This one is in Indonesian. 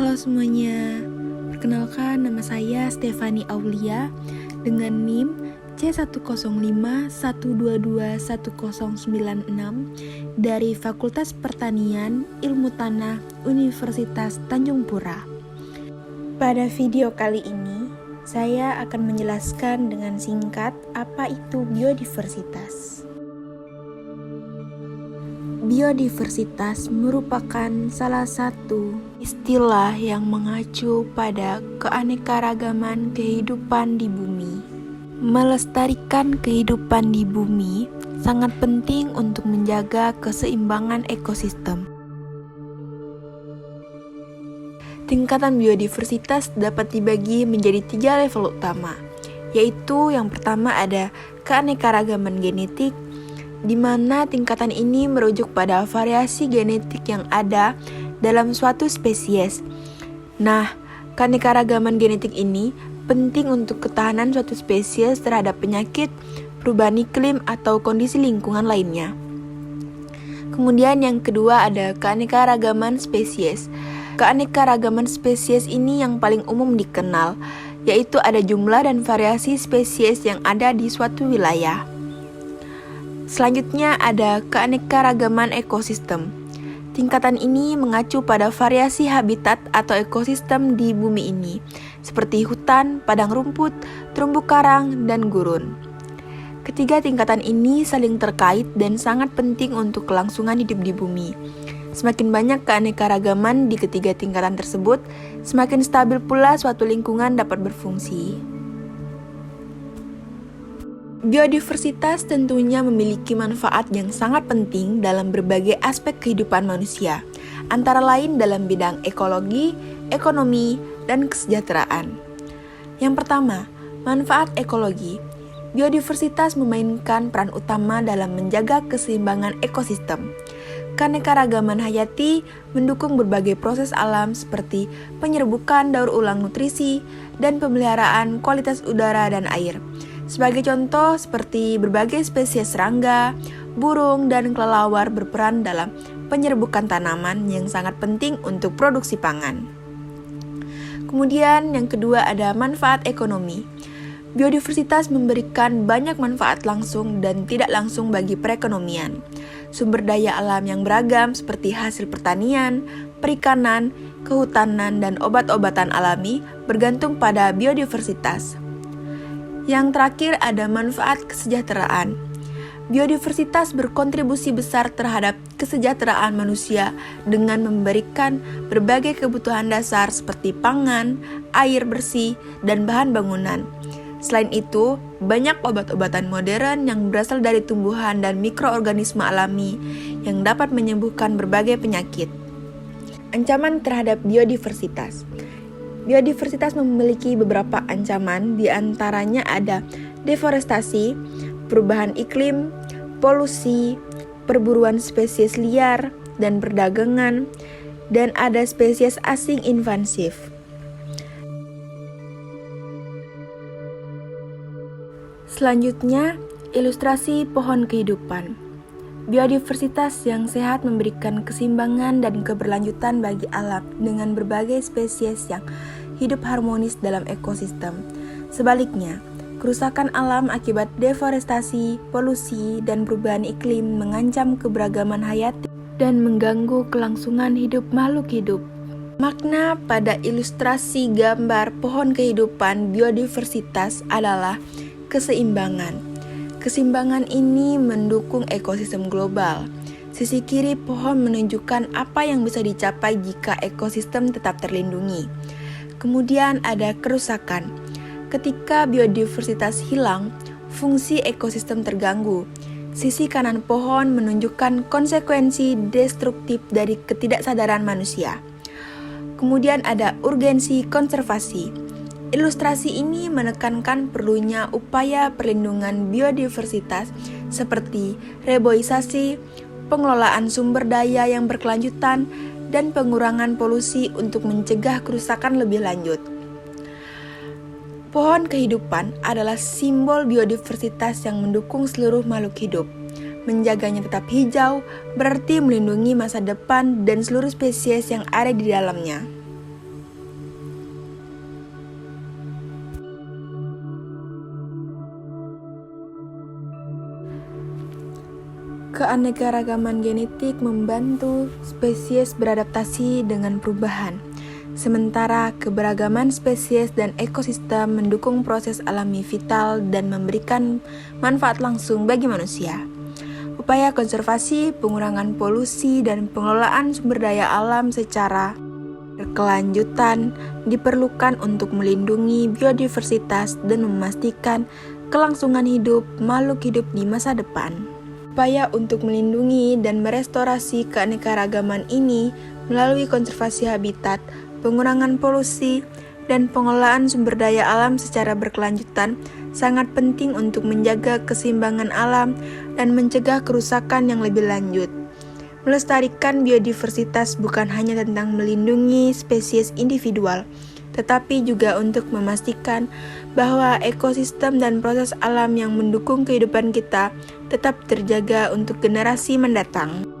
Halo semuanya, perkenalkan nama saya Stefani Aulia dengan NIM C10512210096 dari Fakultas Pertanian Ilmu Tanah Universitas Tanjung Pura. Pada video kali ini, saya akan menjelaskan dengan singkat apa itu biodiversitas. Biodiversitas merupakan salah satu istilah yang mengacu pada keanekaragaman kehidupan di bumi. Melestarikan kehidupan di bumi sangat penting untuk menjaga keseimbangan ekosistem. Tingkatan biodiversitas dapat dibagi menjadi 3 level utama, yaitu yang pertama ada keanekaragaman genetik, di mana tingkatan ini merujuk pada variasi genetik yang ada dalam suatu spesies. Nah, keanekaragaman genetik ini penting untuk ketahanan suatu spesies terhadap penyakit, perubahan iklim, atau kondisi lingkungan lainnya. Kemudian yang kedua ada keanekaragaman spesies. Keanekaragaman spesies ini yang paling umum dikenal, yaitu ada jumlah dan variasi spesies yang ada di suatu wilayah. Selanjutnya ada keanekaragaman ekosistem. Tingkatan ini mengacu pada variasi habitat atau ekosistem di bumi ini, seperti hutan, padang rumput, terumbu karang, dan gurun. Ketiga tingkatan ini saling terkait dan sangat penting untuk kelangsungan hidup di bumi. Semakin banyak keanekaragaman di ketiga tingkatan tersebut, semakin stabil pula suatu lingkungan dapat berfungsi. Biodiversitas tentunya memiliki manfaat yang sangat penting dalam berbagai aspek kehidupan manusia, antara lain dalam bidang ekologi, ekonomi, dan kesejahteraan. Yang pertama, manfaat ekologi. Biodiversitas memainkan peran utama dalam menjaga keseimbangan ekosistem. Keanekaragaman hayati mendukung berbagai proses alam seperti penyerbukan daur ulang nutrisi dan pemeliharaan kualitas udara dan air. Sebagai contoh, seperti berbagai spesies serangga, burung, dan kelelawar berperan dalam penyerbukan tanaman yang sangat penting untuk produksi pangan. Kemudian yang kedua ada manfaat ekonomi. Biodiversitas memberikan banyak manfaat langsung dan tidak langsung bagi perekonomian. Sumber daya alam yang beragam seperti hasil pertanian, perikanan, kehutanan, dan obat-obatan alami bergantung pada biodiversitas. Yang terakhir ada manfaat kesejahteraan. Biodiversitas berkontribusi besar terhadap kesejahteraan manusia dengan memberikan berbagai kebutuhan dasar seperti pangan, air bersih, dan bahan bangunan. Selain itu, banyak obat-obatan modern yang berasal dari tumbuhan dan mikroorganisme alami yang dapat menyembuhkan berbagai penyakit. Ancaman terhadap biodiversitas. Biodiversitas memiliki beberapa ancaman, di antaranya ada deforestasi, perubahan iklim, polusi, perburuan spesies liar, dan perdagangan, dan ada spesies asing invasif. Selanjutnya, ilustrasi pohon kehidupan. Biodiversitas yang sehat memberikan keseimbangan dan keberlanjutan bagi alam dengan berbagai spesies yang hidup harmonis dalam ekosistem. Sebaliknya, kerusakan alam akibat deforestasi, polusi, dan perubahan iklim mengancam keberagaman hayati dan mengganggu kelangsungan hidup makhluk hidup. Makna pada ilustrasi gambar pohon kehidupan biodiversitas adalah keseimbangan. Keseimbangan ini mendukung ekosistem global. Sisi kiri pohon menunjukkan apa yang bisa dicapai jika ekosistem tetap terlindungi. Kemudian ada kerusakan. Ketika biodiversitas hilang, fungsi ekosistem terganggu. Sisi kanan pohon menunjukkan konsekuensi destruktif dari ketidaksadaran manusia. Kemudian ada urgensi konservasi. Ilustrasi ini menekankan perlunya upaya perlindungan biodiversitas seperti reboisasi, pengelolaan sumber daya yang berkelanjutan, dan pengurangan polusi untuk mencegah kerusakan lebih lanjut. Pohon kehidupan adalah simbol biodiversitas yang mendukung seluruh makhluk hidup. Menjaganya tetap hijau berarti melindungi masa depan dan seluruh spesies yang ada di dalamnya. Keanekaragaman genetik membantu spesies beradaptasi dengan perubahan, sementara keberagaman spesies dan ekosistem mendukung proses alami vital dan memberikan manfaat langsung bagi manusia. Upaya konservasi, pengurangan polusi, dan pengelolaan sumber daya alam secara berkelanjutan diperlukan untuk melindungi biodiversitas dan memastikan kelangsungan hidup makhluk hidup di masa depan. Upaya untuk melindungi dan merestorasi keanekaragaman ini melalui konservasi habitat, pengurangan polusi, dan pengelolaan sumber daya alam secara berkelanjutan sangat penting untuk menjaga keseimbangan alam dan mencegah kerusakan yang lebih lanjut. Melestarikan biodiversitas bukan hanya tentang melindungi spesies individual, tetapi juga untuk memastikan bahwa ekosistem dan proses alam yang mendukung kehidupan kita tetap terjaga untuk generasi mendatang.